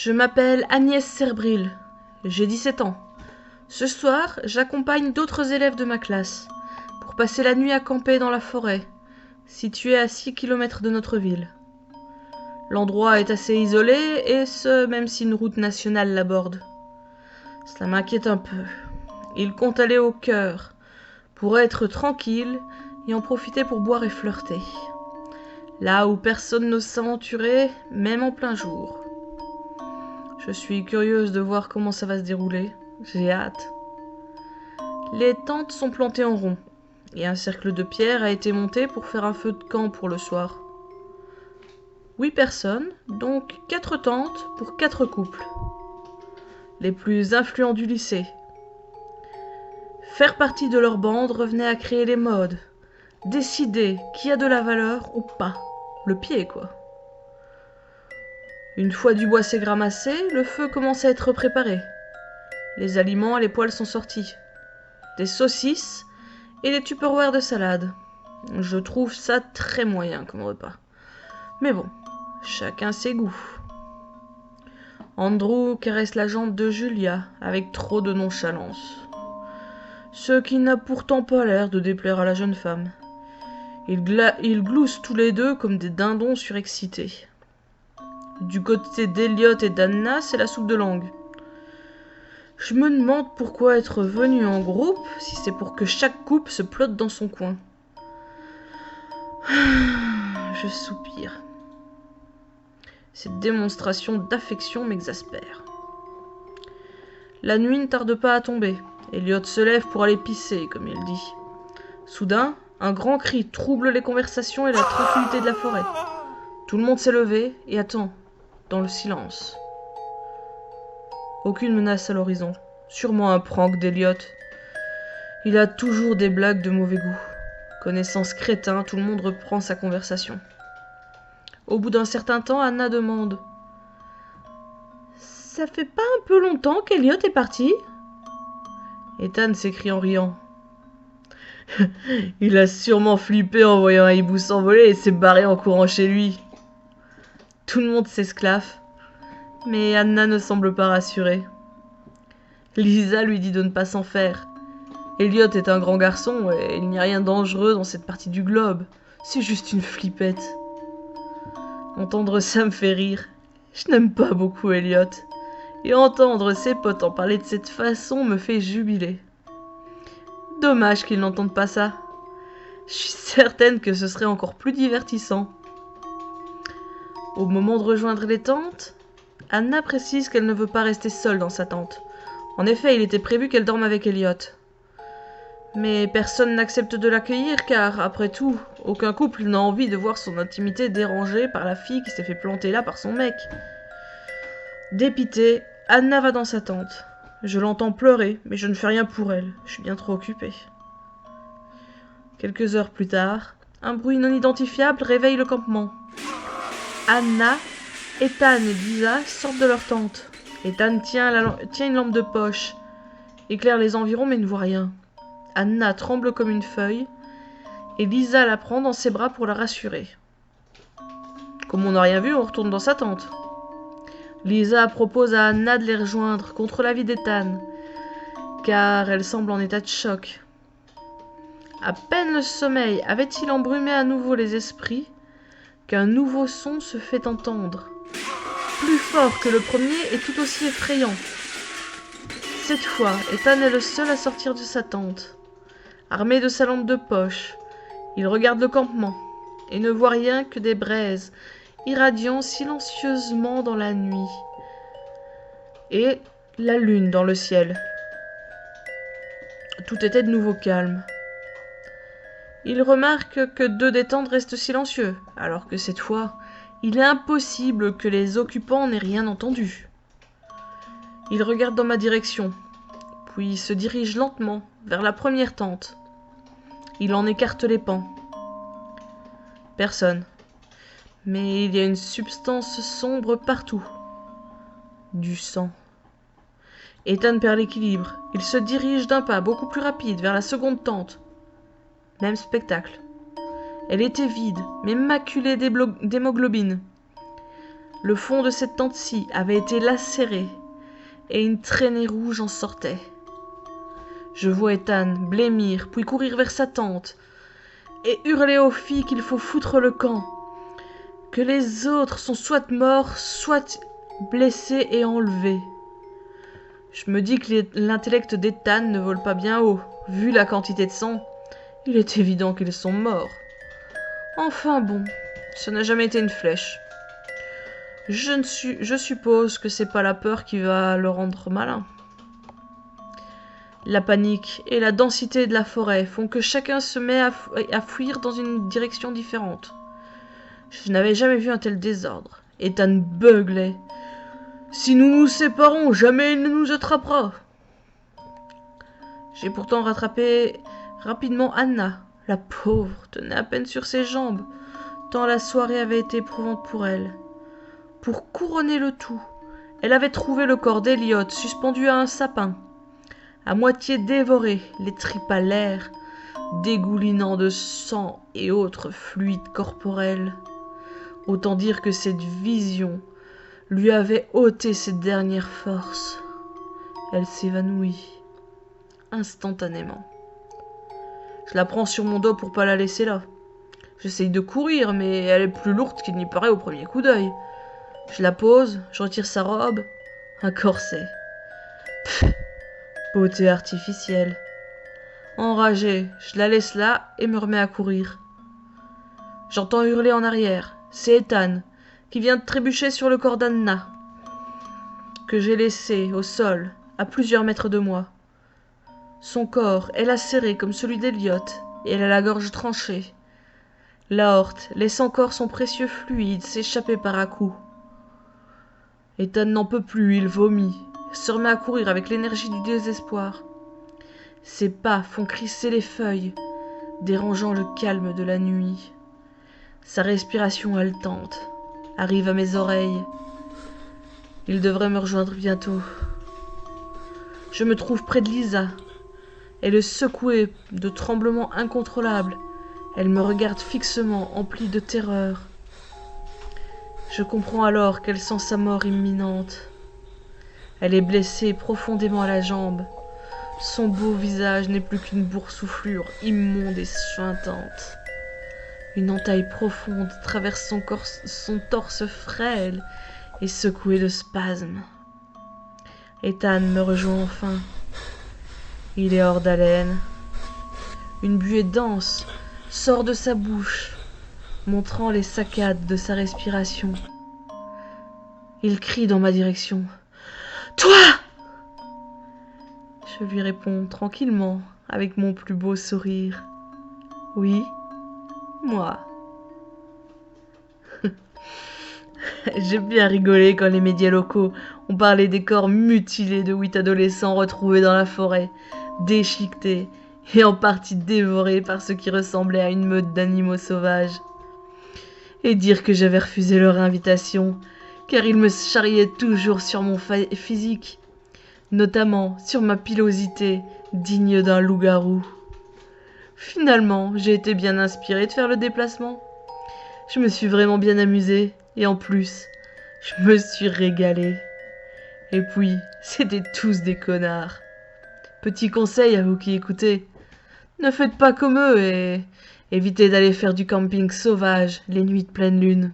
Je m'appelle Agnès Cerbril. J'ai 17 ans. Ce soir, j'accompagne d'autres élèves de ma classe pour passer la nuit à camper dans la forêt, située à 6 km de notre ville. L'endroit est assez isolé, et ce, même si une route nationale l'aborde. Cela m'inquiète un peu. Il compte aller au cœur, pour être tranquille et en profiter pour boire et flirter. Là où personne n'ose s'aventurer, même en plein jour. Je suis curieuse de voir comment ça va se dérouler. J'ai hâte. Les tentes sont plantées en rond, et un cercle de pierre a été monté pour faire un feu de camp pour le soir. 8 personnes, donc 4 tentes pour 4 couples. Les plus influents du lycée. Faire partie de leur bande revenait à créer les modes. Décider qui a de la valeur ou pas. Le pied, quoi. Une fois du bois s'est ramassé, le feu commence à être préparé. Les aliments et les poêles sont sortis. Des saucisses et des tupperwares de salade. Je trouve ça très moyen comme repas. Mais bon, chacun ses goûts. Andrew caresse la jambe de Julia avec trop de nonchalance. Ce qui n'a pourtant pas l'air de déplaire à la jeune femme. Ils gloussent tous les deux comme des dindons surexcités. Du côté d'Elliot et d'Anna, c'est la soupe de langue. Je me demande pourquoi être venu en groupe si c'est pour que chaque couple se plotte dans son coin. Je soupire. Cette démonstration d'affection m'exaspère. La nuit ne tarde pas à tomber. Elliot se lève pour aller pisser, comme il dit. Soudain, un grand cri trouble les conversations et la tranquillité de la forêt. Tout le monde s'est levé et attend, dans le silence. Aucune menace à l'horizon. Sûrement un prank d'Elliot. Il a toujours des blagues de mauvais goût. Connaissance crétin, tout le monde reprend sa conversation. Au bout d'un certain temps, Anna demande « Ça fait pas un peu longtemps qu'Elliot est parti ?» Ethan s'écrie en riant. Il a sûrement flippé en voyant un hibou s'envoler et s'est barré en courant chez lui. Tout le monde s'esclaffe, mais Anna ne semble pas rassurée. Lisa lui dit de ne pas s'en faire. Elliot est un grand garçon et il n'y a rien de dangereux dans cette partie du globe. C'est juste une flippette. Entendre ça me fait rire. Je n'aime pas beaucoup Elliot. Et entendre ses potes en parler de cette façon me fait jubiler. Dommage qu'ils n'entendent pas ça. Je suis certaine que ce serait encore plus divertissant. Au moment de rejoindre les tentes, Anna précise qu'elle ne veut pas rester seule dans sa tente. En effet, il était prévu qu'elle dorme avec Elliot. Mais personne n'accepte de l'accueillir car, après tout, aucun couple n'a envie de voir son intimité dérangée par la fille qui s'est fait planter là par son mec. Dépitée, Anna va dans sa tente. Je l'entends pleurer, mais je ne fais rien pour elle. Je suis bien trop occupée. Quelques heures plus tard, un bruit non identifiable réveille le campement. Anna, Ethan et Lisa sortent de leur tente. Ethan tient une lampe de poche, éclaire les environs mais ne voit rien. Anna tremble comme une feuille, et Lisa la prend dans ses bras pour la rassurer. Comme on n'a rien vu, on retourne dans sa tente. Lisa propose à Anna de les rejoindre contre l'avis d'Ethan, car elle semble en état de choc. À peine le sommeil avait-il embrumé à nouveau les esprits, qu'un nouveau son se fait entendre. Plus fort que le premier et tout aussi effrayant. Cette fois, Ethan est le seul à sortir de sa tente. Armé de sa lampe de poche, il regarde le campement et ne voit rien que des braises irradiant silencieusement dans la nuit et la lune dans le ciel. Tout était de nouveau calme. Il remarque que 2 des tentes restent silencieux, alors que cette fois, il est impossible que les occupants n'aient rien entendu. Il regarde dans ma direction, puis se dirige lentement vers la première tente. Il en écarte les pans. Personne. Mais il y a une substance sombre partout. Du sang. Ethan perd l'équilibre. Il se dirige d'un pas beaucoup plus rapide vers la seconde tente. Même spectacle. Elle était vide, mais maculée d'hémoglobine. Le fond de cette tente-ci avait été lacéré et une traînée rouge en sortait. Je vois Ethan blêmir, puis courir vers sa tente et hurler aux filles qu'il faut foutre le camp, que les autres sont soit morts, soit blessés et enlevés. Je me dis que l'intellect d'Ethan ne vole pas bien haut. Vu la quantité de sang, il est évident qu'ils sont morts. Enfin bon, ça n'a jamais été une flèche. Je suppose que c'est pas la peur qui va le rendre malin. La panique et la densité de la forêt font que chacun se met à fuir dans une direction différente. Je n'avais jamais vu un tel désordre. Ethan beuglait. « Si nous nous séparons, jamais il ne nous attrapera !» J'ai pourtant rattrapé rapidement Anna. La pauvre tenait à peine sur ses jambes, tant la soirée avait été éprouvante pour elle. Pour couronner le tout, elle avait trouvé le corps d'Elliot suspendu à un sapin, à moitié dévoré, les tripes à l'air, dégoulinant de sang et autres fluides corporels. Autant dire que cette vision lui avait ôté ses dernières forces. Elle s'évanouit instantanément. Je la prends sur mon dos pour pas la laisser là. J'essaye de courir, mais elle est plus lourde qu'il n'y paraît au premier coup d'œil. Je la pose, je retire sa robe. Un corset. Pff, beauté artificielle. Enragée, je la laisse là et me remets à courir. J'entends hurler en arrière. C'est Ethan, qui vient de trébucher sur le corps d'Anna, que j'ai laissé au sol, à plusieurs mètres de moi. Son corps est lacéré comme celui d'Elliot, et elle a la gorge tranchée. L'aorte laisse encore son précieux fluide s'échapper par à coups. Ethan n'en peut plus, il vomit, se remet à courir avec l'énergie du désespoir. Ses pas font crisser les feuilles, dérangeant le calme de la nuit. Sa respiration haletante arrive à mes oreilles. Il devrait me rejoindre bientôt. Je me trouve près de Lisa. Elle est secouée de tremblements incontrôlables. Elle me regarde fixement, emplie de terreur. Je comprends alors qu'elle sent sa mort imminente. Elle est blessée profondément à la jambe. Son beau visage n'est plus qu'une boursouflure immonde et suintante. Une entaille profonde traverse son torse frêle et secoué de spasmes. Ethan me rejoint enfin. Il est hors d'haleine. Une buée dense sort de sa bouche, montrant les saccades de sa respiration. Il crie dans ma direction. « Toi !» Je lui réponds tranquillement, avec mon plus beau sourire. « Oui, moi. » J'ai bien rigolé quand les médias locaux ont parlé des corps mutilés de 8 adolescents retrouvés dans la forêt, déchiquetés et en partie dévorés par ce qui ressemblait à une meute d'animaux sauvages. Et dire que j'avais refusé leur invitation, car ils me charriaient toujours sur mon physique, notamment sur ma pilosité digne d'un loup-garou. Finalement, j'ai été bien inspirée de faire le déplacement. Je me suis vraiment bien amusée, et en plus, je me suis régalée. Et puis, c'étaient tous des connards. Petit conseil à vous qui écoutez, ne faites pas comme eux et évitez d'aller faire du camping sauvage les nuits de pleine lune.